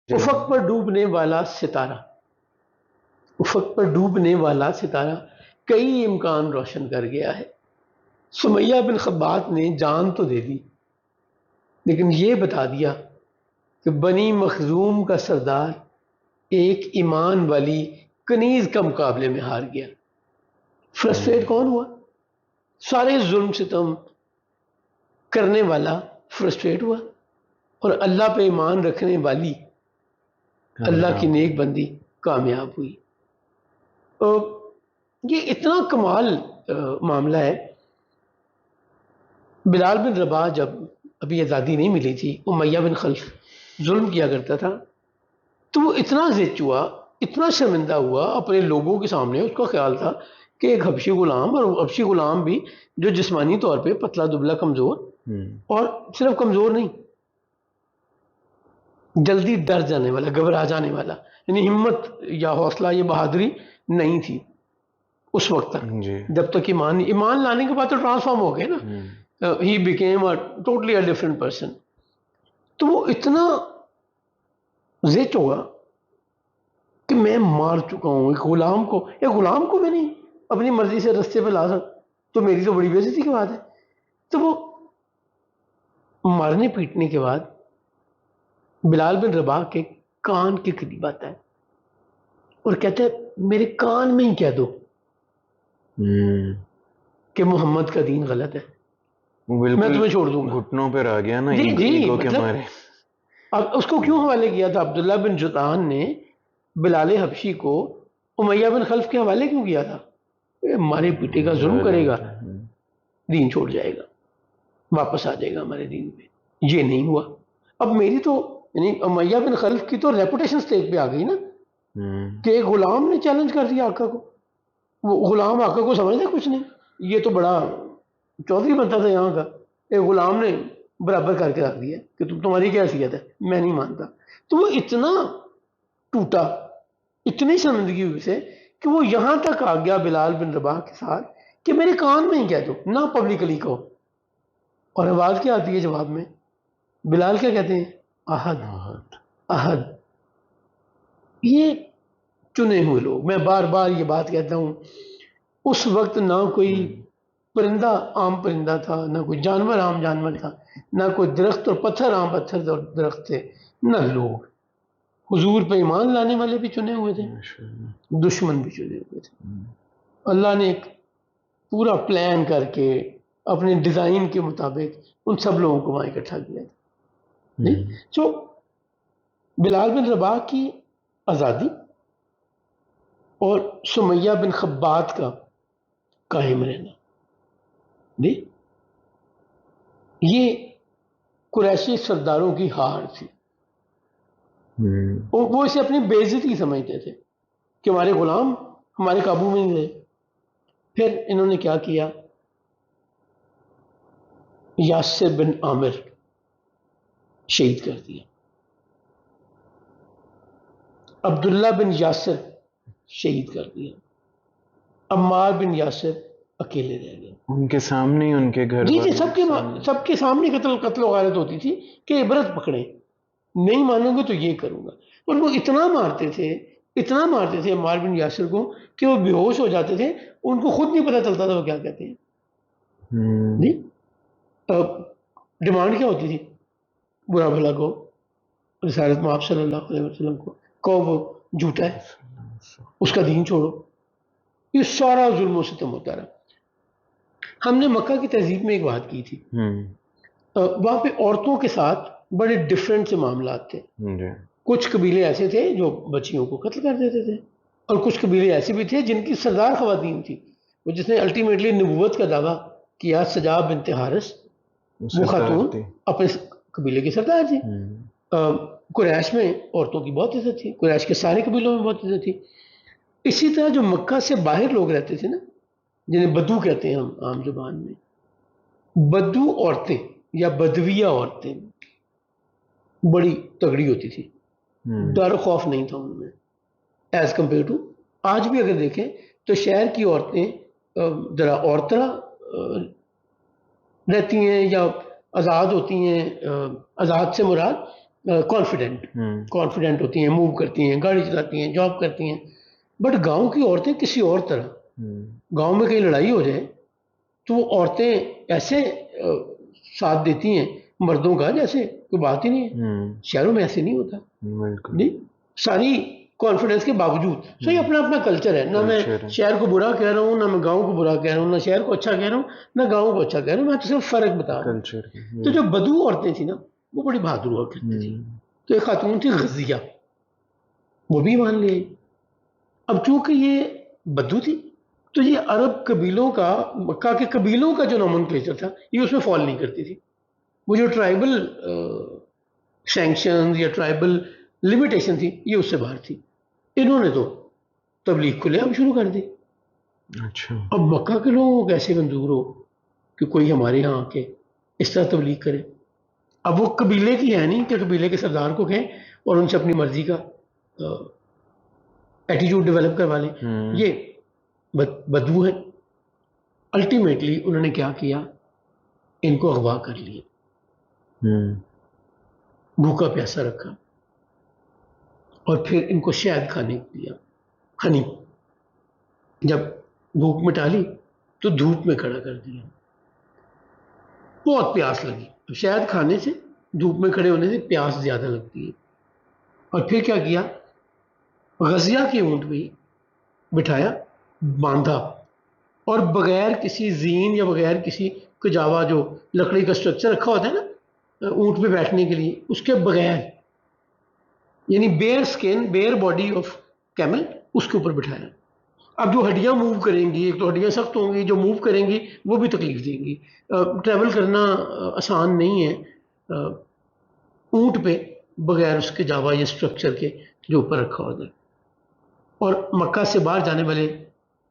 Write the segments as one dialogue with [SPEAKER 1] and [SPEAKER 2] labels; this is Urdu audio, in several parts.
[SPEAKER 1] افق پر ڈوبنے والا ستارہ، افق پر ڈوبنے والا ستارہ کئی امکان روشن کر گیا ہے۔ سمیہ بن خبات نے جان تو دے دی لیکن یہ بتا دیا کہ بنی مخزوم کا سردار ایک ایمان والی کنیز کا مقابلے میں ہار گیا۔ فرسٹریٹ کون ہوا؟ سارے ظلم ستم کرنے والا فرسٹریٹ ہوا، اور اللہ پہ ایمان رکھنے والی اللہ کی نیک بندی کامیاب ہوئی۔ یہ اتنا کمال معاملہ ہے۔ بلال بن رباح جب ابھی آزادی نہیں ملی تھی، امیہ بن خلف ظلم کیا کرتا تھا، تو وہ اتنا زچ ہوا، اتنا شرمندہ ہوا اپنے لوگوں کے سامنے۔ اس کا خیال تھا کہ ایک حبشی غلام، اور حبشی غلام بھی جو جسمانی طور پہ پتلا دبلا کمزور، اور صرف کمزور نہیں، جلدی ڈر جانے والا، گھبرا جانے والا، یعنی ہمت یا حوصلہ یا بہادری نہیں تھی اس وقت تک، جب تک ایمان لانے کے بعد تو ٹرانسفارم ہو گئے نا، he became a totally a different person. تو وہ اتنا زچ ہوگا کہ میں مار چکا ہوں ایک غلام کو میں نہیں اپنی مرضی سے رستے پہ لا سکتا، تو میری تو بڑی بے عزتی کی بات ہے۔ تو وہ مارنے پیٹنے کے بعد بلال بن رباح کے کان کے قریب آتا ہے اور کہتا ہے میرے کان میں ہی کہہ دو کہ محمد کا دین غلط ہے، میں تمہیں چھوڑ دوں گا۔
[SPEAKER 2] گھٹنوں پہ آ گیا نا،
[SPEAKER 1] جی
[SPEAKER 2] ایگو کے
[SPEAKER 1] مطلب
[SPEAKER 2] مارے۔
[SPEAKER 1] اب اس کو کیوں حوالے کیا تھا؟ عبداللہ بن جدعان نے بلال حبشی کو امیہ بن خلف کے حوالے کیوں کیا تھا؟ ہمارے پیٹے کا ظلم کرے گا، دین چھوڑ جائے گا، واپس آ جائے گا ہمارے دین پہ۔ یہ نہیں ہوا۔ اب میری تو یعنی امیہ بن خلف کی تو ریپوٹیشن سٹیک پہ آ گئی نا، کہ ایک غلام نے چیلنج کر دیا آقا کو۔ وہ غلام آقا کو سمجھتا کچھ نہیں، یہ تو بڑا چودھری بنتا تھا یہاں کا، ایک غلام نے برابر کر کے رکھ دیا کہ تمہاری کیا حیثیت ہے، میں نہیں مانتا۔ تو وہ اتنا ٹوٹا، اتنی شرمندگی ہوئی سے کہ وہ یہاں تک آ گیا بلال بن رباح کے ساتھ کہ میرے کان میں ہی کہہ دو، نہ پبلکلی کہو۔ اور آواز کیا آتی ہے جواب میں؟ بلال کیا کہتے ہیں؟ احد احد۔ یہ چنے ہوئے لوگ، میں بار بار یہ بات کہتا ہوں، اس وقت نہ کوئی پرندہ عام پرندہ تھا، نہ کوئی جانور عام جانور تھا، نہ کوئی درخت اور پتھر عام پتھر اور درخت تھے، نہ لوگ۔ حضور پہ ایمان لانے والے بھی چنے ہوئے تھے، دشمن بھی چنے ہوئے تھے۔ اللہ نے ایک پورا پلان کر کے اپنے ڈیزائن کے مطابق ان سب لوگوں کو وہاں اکٹھا کیا تھا۔ سو بلال بن رباح کی آزادی اور سمیہ بن خبات کا قائم رہنا، یہ قریشی سرداروں کی ہار تھی۔ وہ اسے اپنی بے عزتی سمجھتے تھے کہ ہمارے غلام ہمارے قابو میں نہیں رہے۔ پھر انہوں نے کیا کیا؟ یاسر بن عامر شہید کر دیا، عبداللہ بن یاسر شہید کر دیا، عمار بن یاسر اکیلے رہ گئے
[SPEAKER 2] ان کے سامنے ہی، ان کے گھر
[SPEAKER 1] جی سب کے سامنے قتل و غارت ہوتی تھی کہ عبرت پکڑے، نہیں مانو گے تو یہ کروں گا۔ اور وہ اتنا مارتے تھے عمار بن یاسر کو کہ وہ بے ہوش ہو جاتے تھے، ان کو خود نہیں پتہ چلتا تھا وہ کیا کہتے ہیں۔ جی ڈیمانڈ کیا ہوتی تھی؟ برا بھلا کو، رسالت مآب صلی اللہ علیہ وسلم کو وہ جھوٹا ہے، اس کا دین چھوڑو۔ یہ سارا ظلم و ستم ہوتا رہا۔ ہم نے مکہ کی تہذیب میں ایک بات کی تھی، وہاں پہ عورتوں کے ساتھ بڑے ڈفرینٹ سے معاملات تھے۔ کچھ قبیلے ایسے تھے جو بچیوں کو قتل کر دیتے تھے، اور کچھ قبیلے ایسے بھی تھے جن کی سردار خواتین تھی، وہ جس نے الٹیمیٹلی نبوت کا دعویٰ کیا، سجا بنت حارث، وہ خاتون اپنے قبیلے کی سردار تھی۔ قریش میں عورتوں کی بہت عزت تھی، قریش کے سارے قبیلوں میں بہت عزت تھی۔ اسی طرح جو مکہ سے باہر لوگ رہتے تھے نا، جنہیں بدو کہتے ہیں ہم عام زبان میں، بدو عورتیں یا بدویہ عورتیں بڑی تگڑی ہوتی تھی، ڈر خوف نہیں تھا ان میں، ایز کمپیئر ٹو آج بھی اگر دیکھیں تو شہر کی عورتیں ذرا اور طرح رہتی ہیں یا آزاد ہوتی ہیں۔ آزاد سے مراد کانفیڈنٹ ہوتی ہیں, موو کرتی ہیں, گاڑی چلاتی ہیں, جاب کرتی ہیں. بٹ گاؤں کی عورتیں کسی اور طرح, گاؤں میں کہیں لڑائی ہو جائے تو وہ عورتیں ایسے ساتھ دیتی ہیں مردوں کا جیسے کوئی بات ہی نہیں ہے. شہروں میں ایسے نہیں ہوتا. نہیں, ساری کانفیڈنس کے باوجود. صحیح, اپنا اپنا کلچر ہے. نہ میں شہر کو برا کہہ رہا ہوں, نہ میں گاؤں کو برا کہہ رہا ہوں, نہ شہر کو اچھا کہہ رہا ہوں, نہ گاؤں کو اچھا کہہ رہا ہوں. میں تو صرف فرق بتا رہا ہوں. تو جو بدو عورتیں تھیں نا, وہ بڑی بہادر ہوا کرتی تھیں. تو ایک خاتون تھی غزیہ, وہ بھی مان لی. اب چونکہ یہ بدو تھی تو یہ عرب قبیلوں کا, مکہ کے قبیلوں کا جو نومنکلیچر تھا یہ اس میں فال نہیں کرتی تھی. وہ جو ٹرائبل سینکشن یا ٹرائبل لمیٹیشن تھی یہ اس سے باہر تھی. انہوں نے تو تبلیغ کھلے عام شروع کر دی.
[SPEAKER 2] اچھا,
[SPEAKER 1] اب مکہ کے لوگوں کو کیسے منظور ہو کہ کوئی ہمارے یہاں آ کے اس طرح تبلیغ کرے. اب وہ قبیلے کی ہے نہیں کہ قبیلے کے سردار کو کہیں اور ان سے اپنی مرضی کا ایٹیٹیوڈ ڈیولپ کروا لیں. یہ بدو ہے. الٹیمیٹلی انہوں نے کیا کیا, ان کو اغوا کر لیا, بھوکا پیاسا رکھا اور پھر ان کو شہد کھانے کو دیا, ہنی. جب بھوک مٹا لی تو دھوپ میں کھڑا کر دیا. بہت پیاس لگی. شہد کھانے سے, دھوپ میں کھڑے ہونے سے پیاس زیادہ لگتی ہے. اور پھر کیا کیا, غزیہ کے اونٹ پہ بٹھایا, باندھا, اور بغیر کسی زین یا بغیر کسی کجاوا, جو لکڑی کا اسٹرکچر رکھا ہوتا ہے نا اونٹ پہ بیٹھنے کے لیے, اس کے بغیر, یعنی بیئر سکن, بیئر باڈی آف کیمل, اس کے اوپر بٹھایا. اب جو ہڈیاں موو کریں گی, ایک تو ہڈیاں سخت ہوں گی, جو موو کریں گی وہ بھی تکلیف دیں گی. ٹریول کرنا آسان نہیں ہے اونٹ پہ بغیر اس کے جاوا یا اسٹرکچر کے جو اوپر رکھا ہوتا ہے. اور مکہ سے باہر جانے والے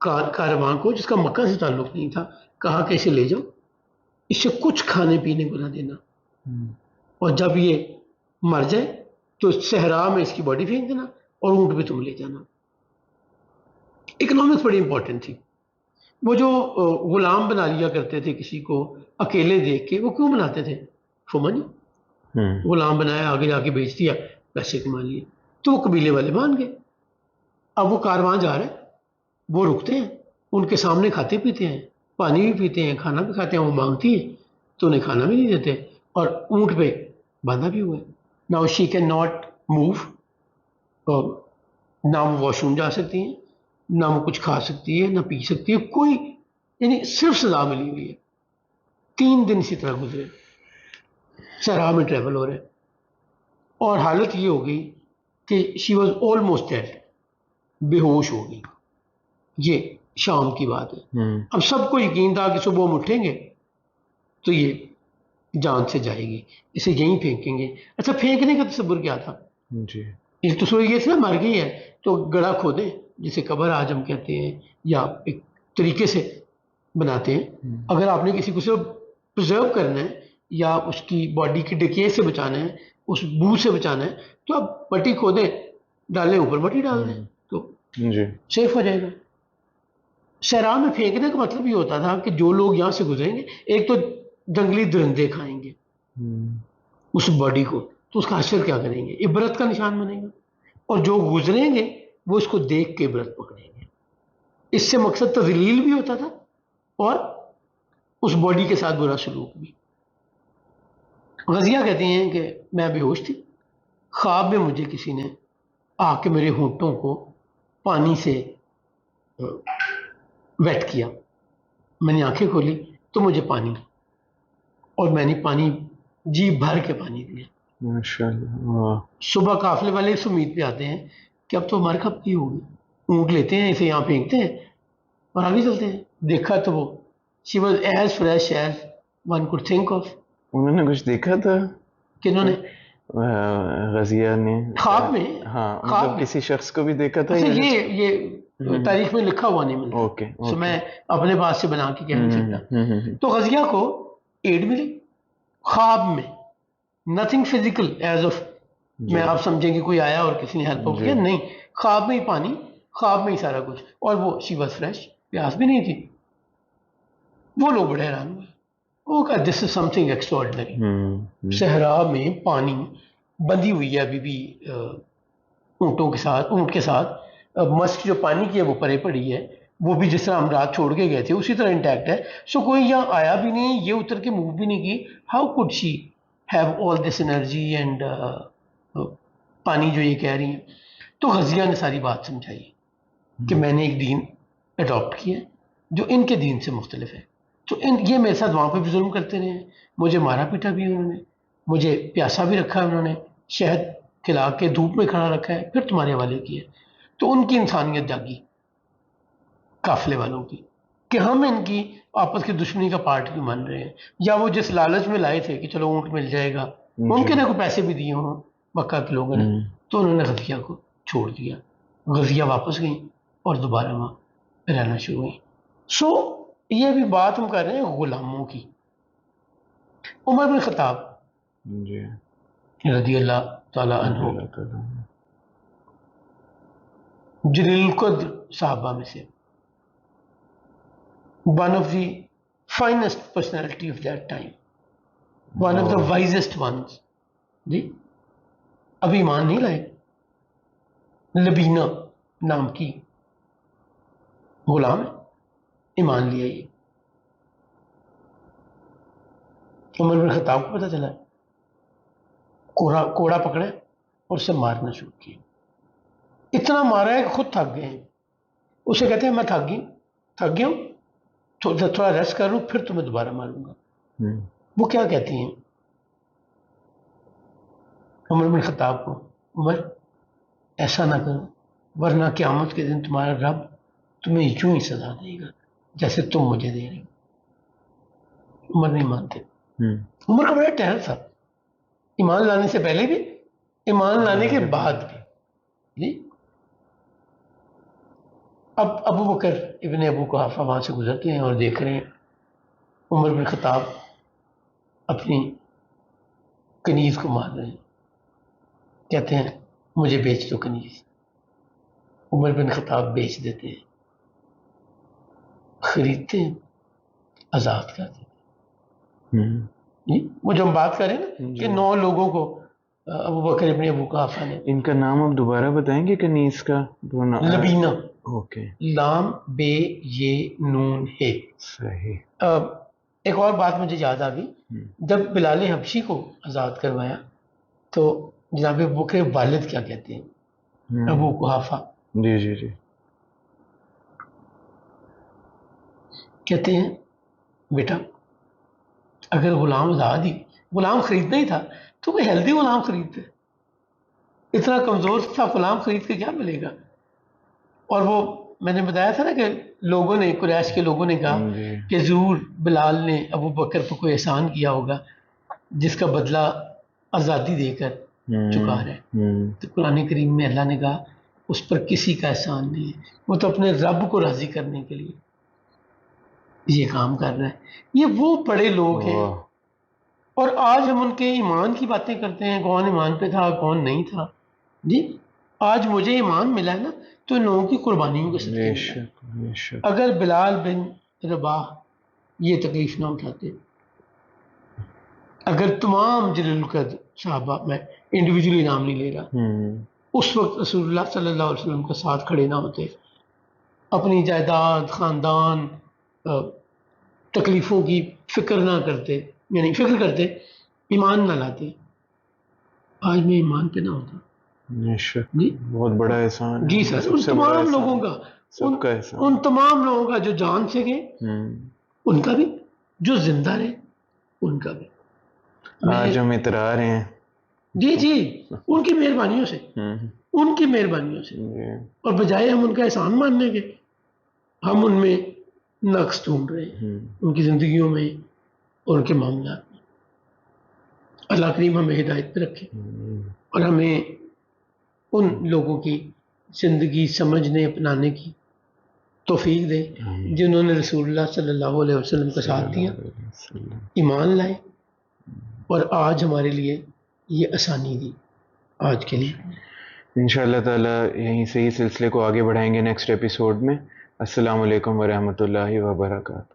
[SPEAKER 1] کارواں کو, جس کا مکہ سے تعلق نہیں تھا, کہا کہ اسے لے جاؤ, اسے کچھ کھانے پینے کو نہ دینا, اور جب یہ مر جائے تو صحرا میں اس کی باڈی پھینک دینا اور اونٹ پہ تم لے جانا. اکنامکس بڑی امپورٹنٹ تھی. وہ جو غلام بنا لیا کرتے تھے کسی کو اکیلے دیکھ کے, وہ کیوں بناتے تھے؟ فمنی. غلام بنایا, آگے جا کے بیچ دیا, پیسے کما لیے, تو وہ قبیلے والے مان گئے. اب وہ کارواں جا رہے, وہ رکتے ہیں, ان کے سامنے کھاتے پیتے ہیں, پانی بھی پیتے ہیں, کھانا بھی کھاتے ہیں. وہ مانگتی ہے تو انہیں کھانا بھی نہیں دیتے, اور اونٹ پہ باندھا بھی ہوا ہے. Now she can not move, نہ وہ واش روم جا سکتی ہیں, نہ وہ کچھ کھا سکتی ہے, نہ پی سکتی ہے, کوئی, یعنی صرف سزا ملی ہوئی ہے. 3 دن اسی طرح گزرے, صحرا میں ٹریول ہو رہے, اور حالت یہ ہو گئی کہ شی واز آلموسٹ ڈیڈ, بے ہوش ہو گئی. یہ شام کی بات ہے. اب سب کو یقین تھا کہ صبح ہم اٹھیں گے تو یہ جان سے جائے گی, اسے یہیں پھینکیں گے. اچھا, پھینکنے کا تصور کیا تھا؟
[SPEAKER 2] جی,
[SPEAKER 1] ایک تصور یہ تھا مر گئی ہے تو گڑھا کھودیں, جسے قبر آج ہم کہتے ہیں, یا ایک طریقے سے بناتے ہیں. اگر آپ نے کسی کو صرف پرزرو کرنا ہے یا اس کی باڈی کی ڈکے سے بچانا ہے, اس بو سے بچانا ہے, تو آپ مٹی کھودیں, ڈالیں, اوپر مٹی ڈال دیں تو سیف ہو جائے گا. صحرا میں پھینکنے کا مطلب یہ ہوتا تھا کہ جو لوگ یہاں سے گزریں گے, ایک تو جنگلی درندے کھائیں گے اس باڈی کو, تو اس کا حشر کیا کریں گے, عبرت کا نشان بنے گا. اور جو گزریں گے وہ اس کو دیکھ کے عبرت پکڑیں گے. اس سے مقصد تذلیل بھی ہوتا تھا اور اس باڈی کے ساتھ برا سلوک بھی. غزیہ کہتی ہیں کہ میں بے ہوش تھی, خواب میں مجھے کسی نے آ کے میرے ہونٹوں کو پانی سے ویٹ کیا. میں نے آنکھیں کھولی تو مجھے پانی, اور میں نے پانی جی بھر کے پانی دیا.
[SPEAKER 2] ماشاءاللہ.
[SPEAKER 1] صبح قافلے والے اس امید پہ آتے ہیں کہ اب تو ہمارے کب کی ہوگی, اونٹ لیتے ہیں, اسے یہاں پھینکتے ہیں اور آگے چلتے ہیں. دیکھا تو وہ she was as fresh as one could think of.
[SPEAKER 2] انہوں نے کچھ دیکھا تھا,
[SPEAKER 1] کنہوں نے؟
[SPEAKER 2] غزیہ نے
[SPEAKER 1] خواب میں.
[SPEAKER 2] ہاں, مطلب کسی شخص کو بھی دیکھا تھا.
[SPEAKER 1] یہ تاریخ میں لکھا ہوا نہیں ملتا,
[SPEAKER 2] اوکے,
[SPEAKER 1] تو میں اپنے بات سے بنا کے کہہ نہیں سکتا. تو غزیہ کو ایڈ ملی خواب میں, نتھنگ فزیکل ایز آف میں آپ سمجھیں کہ کوئی آیا اور کسی نے ہیلپ کیا, نہیں, خواب میں ہی پانی, خواب میں ہی سارا کچھ, اور وہ شی واز فریش, پیاس بھی نہیں تھی. وہ لوگ بڑے حیران ہوئے, وہ کہا دس از سم تھنگ ایکسٹراڈنری. صحرا میں پانی, بندھی ہوئی ہے ابھی بھی اونٹوں کے ساتھ، اونٹ کے ساتھ. مسک جو پانی کی ہے وہ پرے پڑی ہے، وہ بھی جس طرح ہم رات چھوڑ کے گئے تھے اسی طرح انٹیکٹ ہے. سو کوئی یہاں آیا بھی نہیں، یہ اتر کے موو بھی نہیں کی. How could she have all this energy and پانی جو یہ کہہ رہی ہیں. تو غزیہ نے ساری بات سمجھائی کہ میں نے ایک دین اڈاپٹ کیا ہے جو ان کے دین سے مختلف ہے. تو یہ میرے ساتھ وہاں پہ بھی ظلم کرتے رہے ہیں، مجھے مارا پیٹا بھی انہوں نے، مجھے پیاسا بھی رکھا ہے انہوں نے، شہد کھلا کے دھوپ میں کھڑا رکھا ہے، پھر تمہارے حوالے کیا. تو ان کی انسانیت جاگی قافلے والوں کی کہ ہم ان کی آپس کی دشمنی کا پارٹ بھی مان رہے ہیں. یا وہ جس لالچ میں لائے تھے کہ چلو اونٹ مل جائے گا، ممکن ہے کوئی پیسے بھی دیے ہوں مکہ کے لوگوں نے، تو انہوں نے غزیہ کو چھوڑ دیا. غزیہ واپس گئیں اور دوبارہ وہاں رہنا شروع ہوئی. سو یہ بھی بات ہم کر رہے ہیں غلاموں کی. عمر بن خطاب
[SPEAKER 2] جی
[SPEAKER 1] رضی اللہ تعالیٰ عنہ
[SPEAKER 2] اللہ تعالیٰ.
[SPEAKER 1] جلیل القدر صحابہ میں سے one of the finest personality of that time, one of the wisest ones. جی ابھی ایمان نہیں لائے. لبینہ نام کی غلام ہے، ایمان لیا. یہ عمر بن خطاب کو پتہ چلا، کوڑا پکڑا اور اسے مارنا شروع کیا. اتنا مارا ہے کہ خود تھک گئے ہیں. اسے کہتے ہیں میں تھک گیا ہوں، تھوڑا ریسٹ کر لوں پھر تمہیں دوبارہ ماروں گا. وہ کیا کہتی ہیں عمر بن خطاب کو، عمر ایسا نہ کرو ورنہ قیامت کے دن تمہارا رب تمہیں یوں ہی سزا دے گا جیسے تم مجھے دے رہے ہو. عمر نہیں مانتے. عمر کا بڑا ٹہل تھا، ایمان لانے سے پہلے بھی، ایمان لانے کے بعد بھی. جی اب ابو بکر ابن ابو قحافہ وہاں سے گزرتے ہیں اور دیکھ رہے ہیں عمر بن خطاب اپنی کنیز کو مار رہے ہیں. کہتے ہیں مجھے بیچ دو کنیز. عمر بن خطاب بیچ دیتے ہیں، خریدتے ہیں، آزاد کر دیتے ہیں. وہ جو ہم بات کریں نا کہ 9 لوگوں کو ابو بکر ابن ابو قحافہ نے.
[SPEAKER 2] ان کا نام آپ دوبارہ بتائیں گے کنیز کا؟
[SPEAKER 1] لبینہ،
[SPEAKER 2] اوکے،
[SPEAKER 1] لام بے یہ نون ہے.
[SPEAKER 2] صحیح.
[SPEAKER 1] ایک اور بات مجھے یاد آ گئی، جب بلال حبشی کو آزاد کروایا تو جناب ابو بکر والد کیا کہتے ہیں ابو قحافہ،
[SPEAKER 2] جی جی جی،
[SPEAKER 1] کہتے ہیں بیٹا اگر غلام آزاد ہی، غلام خریدنا ہی تھا تو کوئی ہیلدی غلام خریدتے، اتنا کمزور تھا غلام خرید کے کیا ملے گا. اور وہ میں نے بتایا تھا نا کہ لوگوں نے، قریش کے لوگوں نے کہا کہ ضرور بلال نے ابو بکر پر کوئی احسان کیا ہوگا جس کا بدلہ آزادی دے کر چکا رہا ہے. تو قرآن کریم میں اللہ نے کہا اس پر کسی کا احسان نہیں ہے، وہ تو اپنے رب کو راضی کرنے کے لیے یہ کام کر رہا ہے. یہ وہ بڑے لوگ ہیں، اور آج ہم ان کے ایمان کی باتیں کرتے ہیں، کون ایمان پہ تھا کون نہیں تھا. جی آج مجھے ایمان ملا ہے نا تو ان لوگوں کی قربانیوں کے صدقے ملا ہے. اگر بلال بن رباح یہ تکلیف نہ اٹھاتے، اگر تمام جلیل القدر صحابہ، میں انڈیویجولی نام نہیں لے رہا، اس وقت رسول اللہ صلی اللہ علیہ وسلم کا ساتھ کھڑے نہ ہوتے، اپنی جائیداد، خاندان، تکلیفوں کی فکر نہ کرتے، یعنی فکر کرتے، ایمان نہ لاتے، آج میں ایمان پہ نہ ہوتا.
[SPEAKER 2] جی بہت بڑا احسان.
[SPEAKER 1] جی سر، ان تمام لوگوں کا،
[SPEAKER 2] سب کا احسان،
[SPEAKER 1] ان تمام لوگوں کا جو جان سے گئے ان کا بھی، جو زندہ رہے ان کا بھی.
[SPEAKER 2] آج ہم اترا رہے ہیں.
[SPEAKER 1] جی جی ان کی مہربانیوں سے، ان کی مہربانیوں سے. اور بجائے ہم ان کا احسان ماننے کے ہم ان میں نقص ڈھونڈ رہے ہیں، ان کی زندگیوں میں اور ان کے معاملات میں. اللہ کریم ہمیں ہدایت پہ رکھے اور ہمیں ان لوگوں کی زندگی سمجھنے اپنانے کی توفیق دے جنہوں نے رسول اللہ صلی اللہ علیہ وسلم کا ساتھ دیا، ایمان لائے اور آج ہمارے لیے یہ آسانی دی آج کے لیے.
[SPEAKER 2] انشاءاللہ تعالیٰ یہیں سے ہی سلسلے کو آگے بڑھائیں گے نیکسٹ ایپیسوڈ میں. السلام علیکم ورحمۃ اللہ وبرکاتہ.